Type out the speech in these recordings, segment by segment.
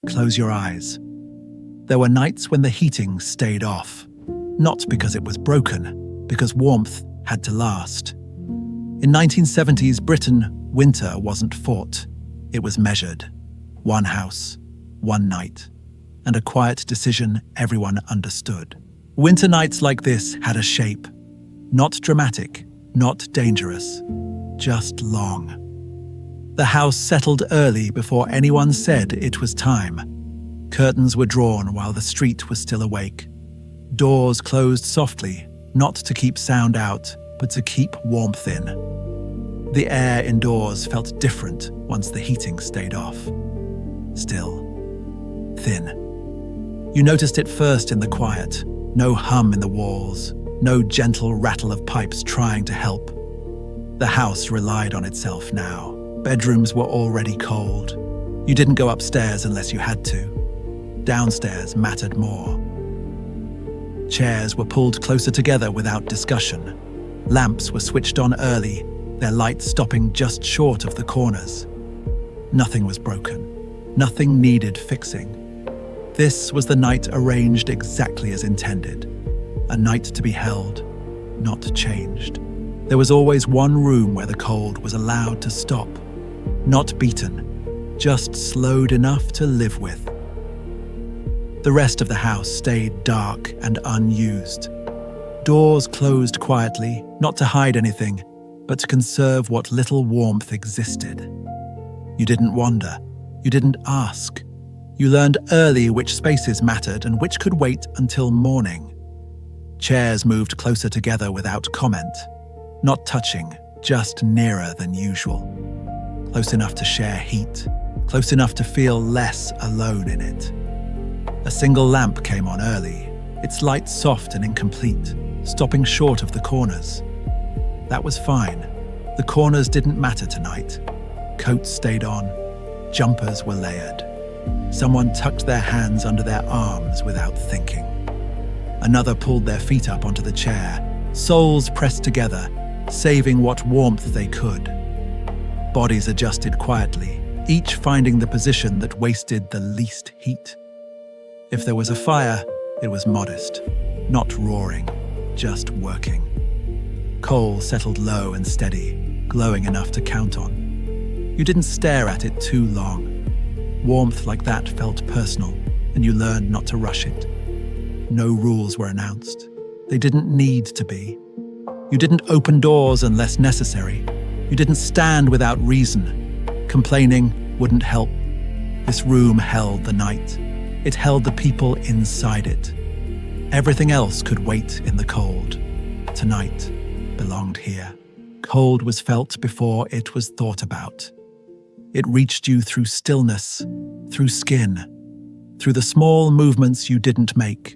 close your eyes. There were nights when the heating stayed off, not because it was broken, because warmth had to last. In 1970s Britain, winter wasn't fought. It was measured. One house, one night, and a quiet decision everyone understood. Winter nights like this had a shape. Not dramatic, not dangerous, just long. The house settled early before anyone said it was time. Curtains were drawn while the street was still awake. Doors closed softly, not to keep sound out, but to keep warmth in. The air indoors felt different once the heating stayed off. Still, thin. You noticed it first in the quiet. No hum in the walls, no gentle rattle of pipes trying to help. The house relied on itself now. Bedrooms were already cold. You didn't go upstairs unless you had to. Downstairs mattered more. Chairs were pulled closer together without discussion. Lamps were switched on early, their light stopping just short of the corners. Nothing was broken. Nothing needed fixing. This was the night arranged exactly as intended. A night to be held, not changed. There was always one room where the cold was allowed to stop. Not beaten, just slowed enough to live with. The rest of the house stayed dark and unused. Doors closed quietly, not to hide anything, but to conserve what little warmth existed. You didn't wonder. You didn't ask. You learned early which spaces mattered and which could wait until morning. Chairs moved closer together without comment. Not touching, just nearer than usual. Close enough to share heat, close enough to feel less alone in it. A single lamp came on early, its light soft and incomplete, stopping short of the corners. That was fine. The corners didn't matter tonight. Coats stayed on, jumpers were layered. Someone tucked their hands under their arms without thinking. Another pulled their feet up onto the chair, soles pressed together, saving what warmth they could. Bodies adjusted quietly, each finding the position that wasted the least heat. If there was a fire, it was modest, not roaring, just working. Coal settled low and steady, glowing enough to count on. You didn't stare at it too long. Warmth like that felt personal, and you learned not to rush it. No rules were announced. They didn't need to be. You didn't open doors unless necessary. You didn't stand without reason. Complaining wouldn't help. This room held the night. It held the people inside it. Everything else could wait in the cold. Tonight belonged here. Cold was felt before it was thought about. It reached you through stillness, through skin, through the small movements you didn't make.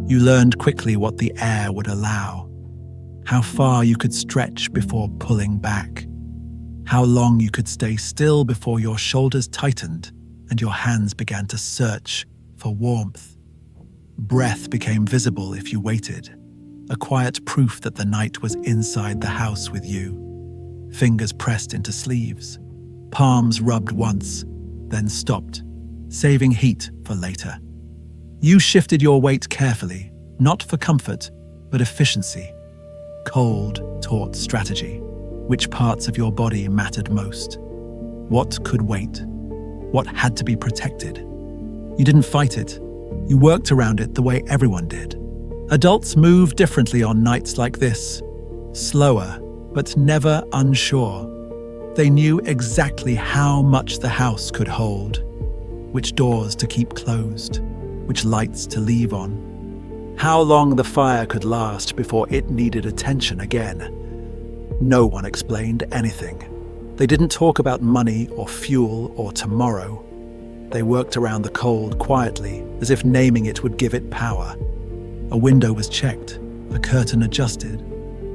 You learned quickly what the air would allow, how far you could stretch before pulling back, how long you could stay still before your shoulders tightened and your hands began to search for warmth. Breath became visible if you waited, a quiet proof that the night was inside the house with you. Fingers pressed into sleeves, palms rubbed once, then stopped, saving heat for later. You shifted your weight carefully, not for comfort, but efficiency. Cold taught strategy. Which parts of your body mattered most? What could wait? What had to be protected? You didn't fight it. You worked around it the way everyone did. Adults move differently on nights like this. Slower, but never unsure. They knew exactly how much the house could hold, which doors to keep closed, which lights to leave on, how long the fire could last before it needed attention again. No one explained anything. They didn't talk about money or fuel or tomorrow. They worked around the cold quietly, as if naming it would give it power. A window was checked, a curtain adjusted.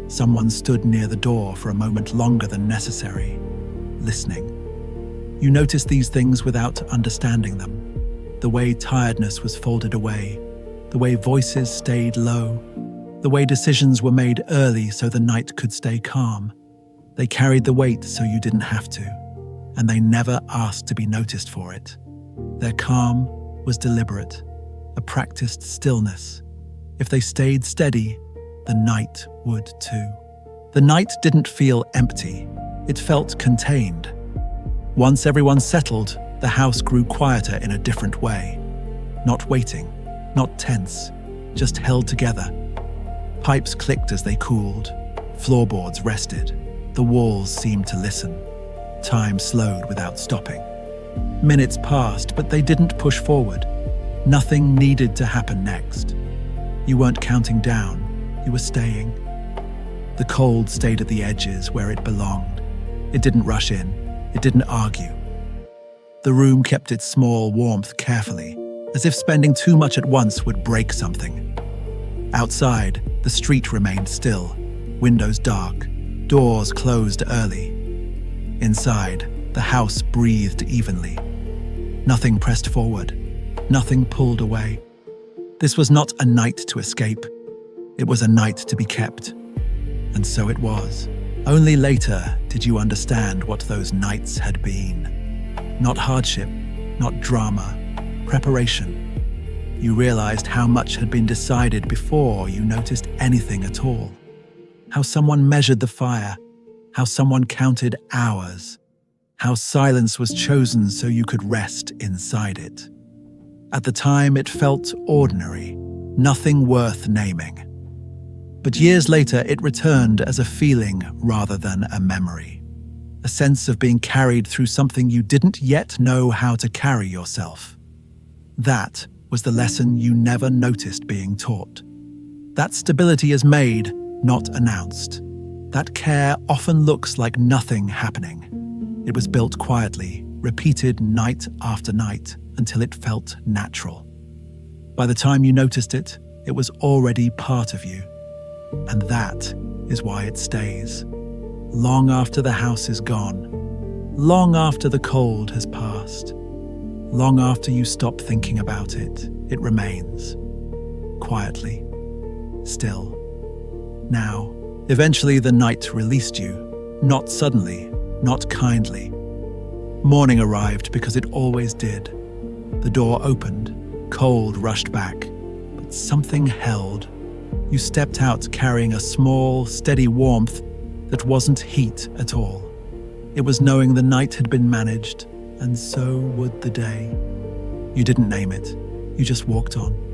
Someone stood near the door for a moment longer than necessary, listening. You noticed these things without understanding them. The way tiredness was folded away, the way voices stayed low, the way decisions were made early so the night could stay calm. They carried the weight so you didn't have to, and they never asked to be noticed for it. Their calm was deliberate, a practiced stillness. If they stayed steady, the night would too. The night didn't feel empty, it felt contained. Once everyone settled, the house grew quieter in a different way. Not waiting, not tense, just held together. Pipes clicked as they cooled, floorboards rested, the walls seemed to listen. Time slowed without stopping. Minutes passed, but they didn't push forward. Nothing needed to happen next. You weren't counting down, you were staying. The cold stayed at the edges where it belonged. It didn't rush in, it didn't argue. The room kept its small warmth carefully, as if spending too much at once would break something. Outside, the street remained still, windows dark, doors closed early. Inside, the house breathed evenly. Nothing pressed forward, nothing pulled away. This was not a night to escape. It was a night to be kept. And so it was. Only later did you understand what those nights had been. Not hardship, not drama, preparation. You realized how much had been decided before you noticed anything at all. How someone measured the fire, how someone counted hours, how silence was chosen so you could rest inside it. At the time, it felt ordinary, nothing worth naming. But years later, it returned as a feeling rather than a memory. A sense of being carried through something you didn't yet know how to carry yourself. That was the lesson you never noticed being taught. That stability is made, not announced. That care often looks like nothing happening. It was built quietly, repeated night after night, until it felt natural. By the time you noticed it, it was already part of you. And that is why it stays. Long after the house is gone, long after the cold has passed, long after you stop thinking about it, it remains. Quietly, still. Now, eventually the night released you, not suddenly, not kindly. Morning arrived because it always did. The door opened, cold rushed back, but something held. You stepped out carrying a small, steady warmth that wasn't heat at all. It was knowing the night had been managed, and so would the day. You didn't name it, you just walked on.